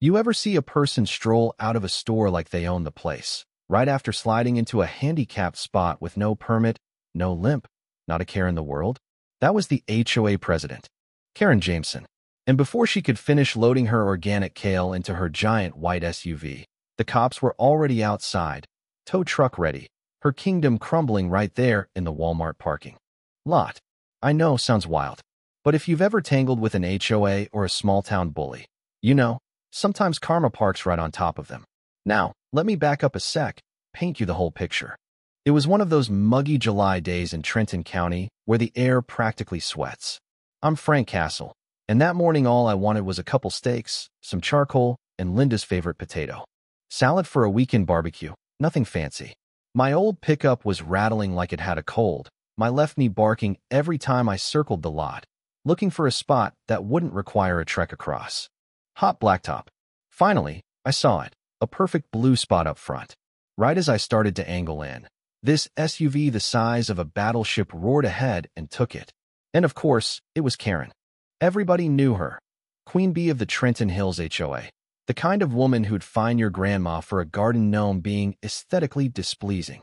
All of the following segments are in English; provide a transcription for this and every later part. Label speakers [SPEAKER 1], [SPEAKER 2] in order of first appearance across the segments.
[SPEAKER 1] You ever see a person stroll out of a store like they own the place, right after sliding into a handicapped spot with no permit, no limp, not a care in the world? That was the HOA president, Karen Jameson. And before she could finish loading her organic kale into her giant white SUV, the cops were already outside, tow truck ready, her kingdom crumbling right there in the Walmart parking lot. I know, sounds wild. But if you've ever tangled with an HOA or a small-town bully, you know, sometimes karma parks right on top of them. Now, let me back up a sec, paint you the whole picture. It was one of those muggy July days in Trenton County where the air practically sweats. I'm Frank Castle, and that morning all I wanted was a couple steaks, some charcoal, and Linda's favorite potato salad for a weekend barbecue, nothing fancy. My old pickup was rattling like it had a cold, my left knee barking every time I circled the lot, looking for a spot that wouldn't require a trek across. Hot blacktop. Finally, I saw it, a perfect blue spot up front. Right as I started to angle in, this SUV the size of a battleship roared ahead and took it. And of course, it was Karen. Everybody knew her. Queen Bee of the Trenton Hills HOA. The kind of woman who'd fine your grandma for a garden gnome being aesthetically displeasing.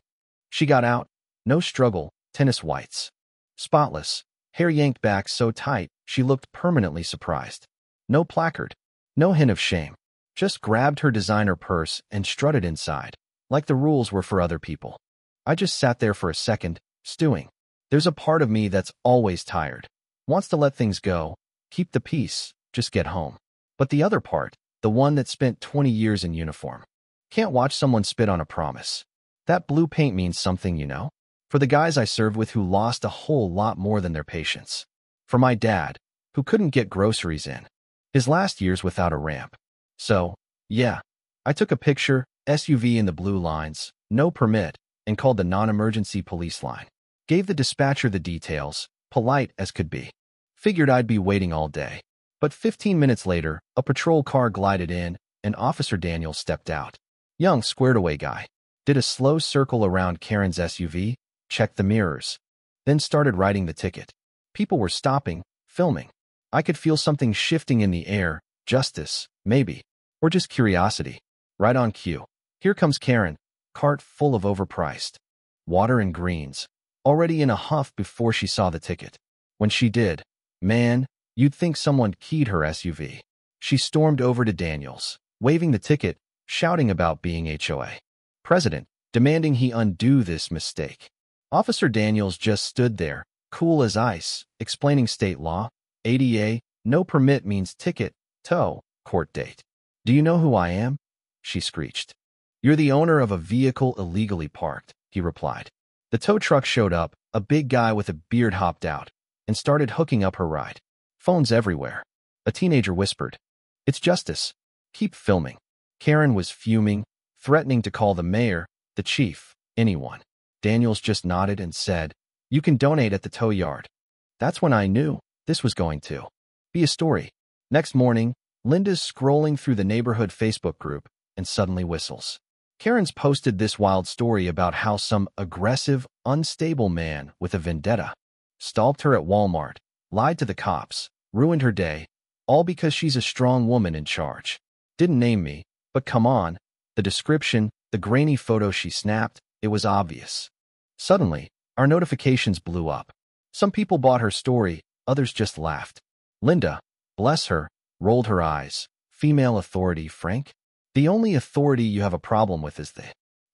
[SPEAKER 1] She got out, no struggle, tennis whites. Spotless, hair yanked back so tight she looked permanently surprised. No placard, no hint of shame. Just grabbed her designer purse and strutted inside, like the rules were for other people. I just sat there for a second, stewing. There's a part of me that's always tired, wants to let things go, keep the peace, just get home. But the other part, the one that spent 20 years in uniform, can't watch someone spit on a promise. That blue paint means something, you know? For the guys I served with who lost a whole lot more than their patience. For my dad, who couldn't get groceries in. His last years without a ramp. So, yeah, I took a picture, SUV in the blue lines, no permit, and called the non-emergency police line. Gave the dispatcher the details, polite as could be. Figured I'd be waiting all day. But 15 minutes later, a patrol car glided in, and Officer Daniels stepped out. Young, squared-away guy. Did a slow circle around Karen's SUV, checked the mirrors, then started writing the ticket. People were stopping, filming. I could feel something shifting in the air, justice, maybe, or just curiosity. Right on cue. Here comes Karen, cart full of overpriced water and greens, already in a huff before she saw the ticket. When she did, man, you'd think someone keyed her SUV. She stormed over to Daniels, waving the ticket, shouting about being HOA president, demanding he undo this mistake. Officer Daniels just stood there, cool as ice, explaining state law, ADA, no permit means ticket, tow, court date. Do you know who I am? She screeched. You're the owner of a vehicle illegally parked, he replied. The tow truck showed up, a big guy with a beard hopped out, and started hooking up her ride. Phones everywhere. A teenager whispered, "It's justice. Keep filming." Karen was fuming, threatening to call the mayor, the chief, anyone. Daniels just nodded and said, "You can donate at the tow yard." That's when I knew this was going to be a story. Next morning, Linda's scrolling through the neighborhood Facebook group and suddenly whistles. Karen's posted this wild story about how some aggressive, unstable man with a vendetta stalked her at Walmart, lied to the cops, ruined her day, all because she's a strong woman in charge. Didn't name me, but come on, the description, the grainy photo she snapped, it was obvious. Suddenly, our notifications blew up. Some people bought her story, others just laughed. Linda, bless her, rolled her eyes. Female authority, Frank? The only authority you have a problem with is the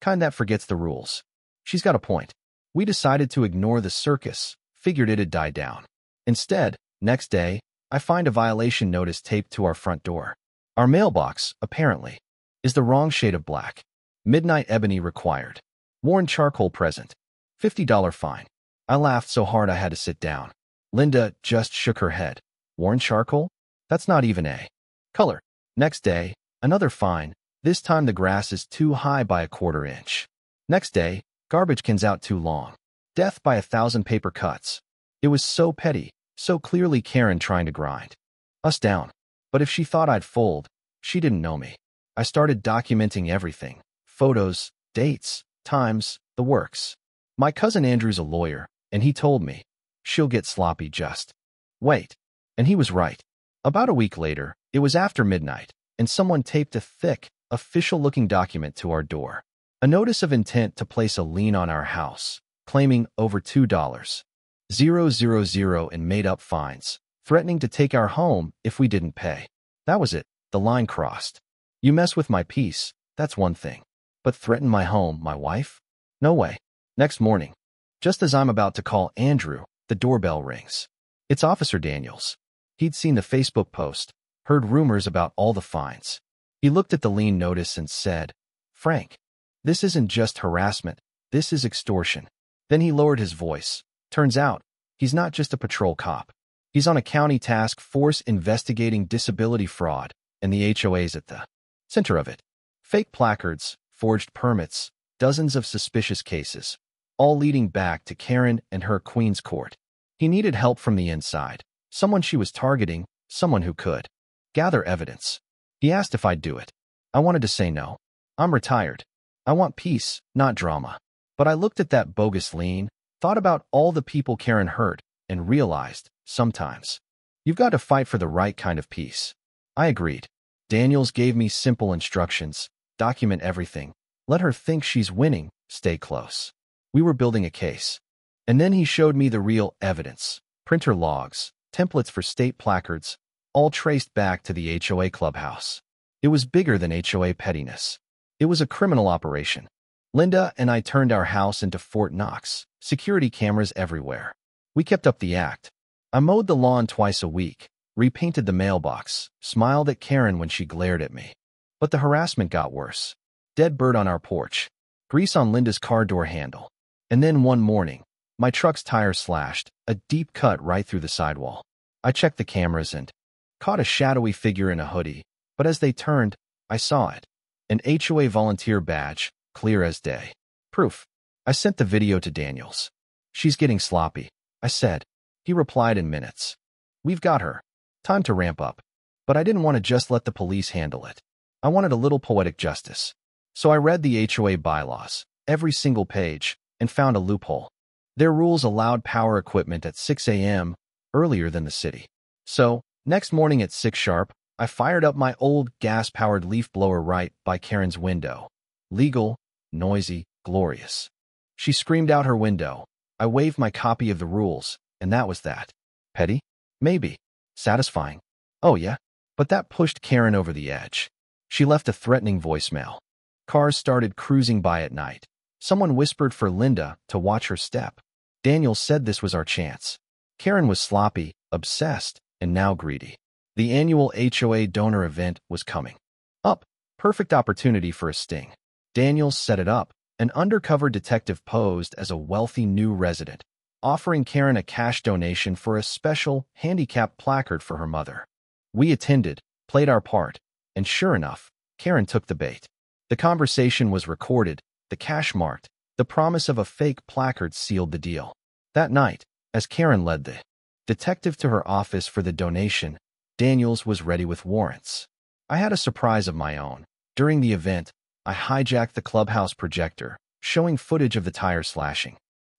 [SPEAKER 1] kind that forgets the rules. She's got a point. We decided to ignore the circus, figured it'd die down. Instead, next day, I find a violation notice taped to our front door. Our mailbox, apparently, is the wrong shade of black. Midnight ebony required. Worn charcoal present. $50 fine. I laughed so hard I had to sit down. Linda just shook her head. Worn charcoal? That's not even a color. Next day, another fine. This time the grass is too high by a quarter inch. Next day, garbage cans out too long. Death by 1,000 paper cuts. It was so petty, so clearly Karen trying to grind us down. But if she thought I'd fold, she didn't know me. I started documenting everything. Photos, dates, times, the works. My cousin Andrew's a lawyer, and he told me, she'll get sloppy just wait. And he was right. About a week later, it was after midnight. and someone taped a thick, official-looking document to our door. A notice of intent to place a lien on our house, claiming over $2,000 in made-up fines, threatening to take our home if we didn't pay. That was it. The line crossed. You mess with my peace, that's one thing. But threaten my home, my wife? No way. Next morning, just as I'm about to call Andrew, the doorbell rings. It's Officer Daniels. He'd seen the Facebook post, heard rumors about all the fines. He looked at the lien notice and said, "Frank, this isn't just harassment, this is extortion." Then he lowered his voice. Turns out, he's not just a patrol cop. He's on a county task force investigating disability fraud, and the HOA's at the center of it. Fake placards, forged permits, dozens of suspicious cases, all leading back to Karen and her Queen's Court. He needed help from the inside, someone she was targeting, someone who could gather evidence. He asked if I'd do it. I wanted to say no. I'm retired. I want peace, not drama. But I looked at that bogus lien, thought about all the people Karen hurt, and realized, sometimes, you've got to fight for the right kind of peace. I agreed. Daniels gave me simple instructions. Document everything. Let her think she's winning. Stay close. We were building a case. And then he showed me the real evidence. Printer logs, templates for state placards, all traced back to the HOA clubhouse. It was bigger than HOA pettiness. It was a criminal operation. Linda and I turned our house into Fort Knox, security cameras everywhere. We kept up the act. I mowed the lawn twice a week, repainted the mailbox, smiled at Karen when she glared at me. But the harassment got worse. Dead bird on our porch, grease on Linda's car door handle. And then one morning, my truck's tire slashed, a deep cut right through the sidewall. I checked the cameras and caught a shadowy figure in a hoodie, but as they turned, I saw it. An HOA volunteer badge, clear as day. Proof. I sent the video to Daniels. "She's getting sloppy," I said. He replied in minutes. "We've got her. Time to ramp up." But I didn't want to just let the police handle it. I wanted a little poetic justice. So I read the HOA bylaws, every single page, and found a loophole. Their rules allowed power equipment at 6 a.m., earlier than the city. So, next morning at 6 sharp, I fired up my old gas-powered leaf blower right by Karen's window. Legal, noisy, glorious. She screamed out her window. I waved my copy of the rules, and that was that. Petty? Maybe. Satisfying? Oh yeah. But that pushed Karen over the edge. She left a threatening voicemail. Cars started cruising by at night. Someone whispered for Linda to watch her step. Daniel said this was our chance. Karen was sloppy, obsessed, and now greedy. The annual HOA donor event was coming up. Perfect opportunity for a sting. Daniels set it up. An undercover detective posed as a wealthy new resident, offering Karen a cash donation for a special handicapped placard for her mother. We attended, played our part, and sure enough, Karen took the bait. The conversation was recorded, the cash marked, the promise of a fake placard sealed the deal. That night, as Karen led the detective to her office for the donation, Daniels was ready with warrants. I had a surprise of my own. During the event, I hijacked the clubhouse projector, showing footage of the tire slashing,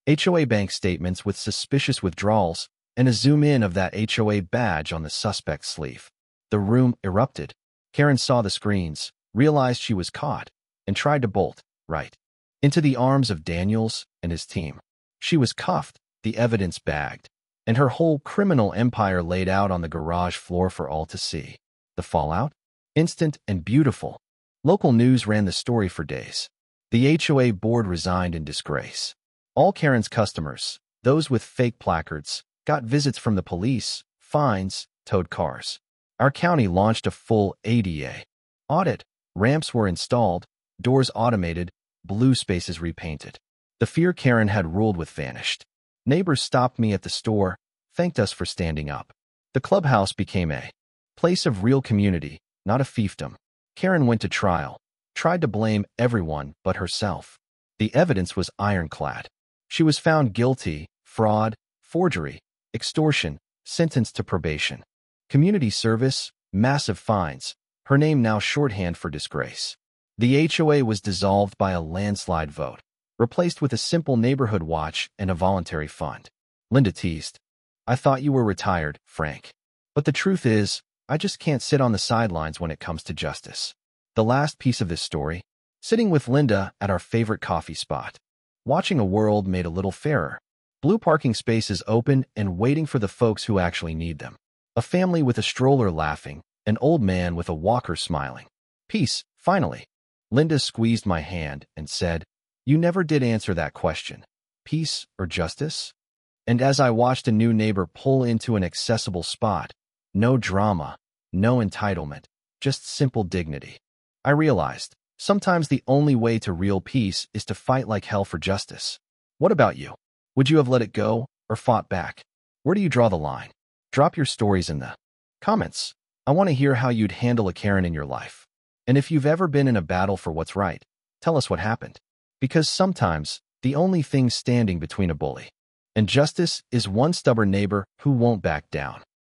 [SPEAKER 1] HOA bank statements with suspicious withdrawals, and a zoom-in of that HOA badge on the suspect's sleeve. The room erupted. Karen saw the screens, realized she was caught, and tried to bolt, right, into the arms of Daniels and his team. She was cuffed, the evidence bagged, and her whole criminal empire laid out on the garage floor for all to see. The fallout? Instant and beautiful. Local news ran the story for days. The HOA board resigned in disgrace. All Karen's customers, those with fake placards, got visits from the police, fines, towed cars. Our county launched a full ADA audit. Ramps were installed, doors automated, blue spaces repainted. The fear Karen had ruled with vanished. Neighbors stopped me at the store, thanked us for standing up. The clubhouse became a place of real community, not a fiefdom. Karen went to trial, tried to blame everyone but herself. The evidence was ironclad. She was found guilty, fraud, forgery, extortion, sentenced to probation. Community service, massive fines, her name now shorthand for disgrace. The HOA was dissolved by a landslide vote, replaced with a simple neighborhood watch and a voluntary fund. Linda teased, "I thought you were retired, Frank. But the truth is, I just can't sit on the sidelines when it comes to justice. The last piece of this story, sitting with Linda at our favorite coffee spot, watching a world made a little fairer. Blue parking spaces open and waiting for the folks who actually need them. A family with a stroller laughing, an old man with a walker smiling. Peace, finally. Linda squeezed my hand and said, "You never did answer that question. Peace or justice?" And as I watched a new neighbor pull into an accessible spot, no drama, no entitlement, just simple dignity, I realized, sometimes the only way to real peace is to fight like hell for justice. What about you? Would you have let it go or fought back? Where do you draw the line? Drop your stories in the comments. I want to hear how you'd handle a Karen in your life. And if you've ever been in a battle for what's right, tell us what happened. Because sometimes, the only thing standing between a bully and justice is one stubborn neighbor who won't back down.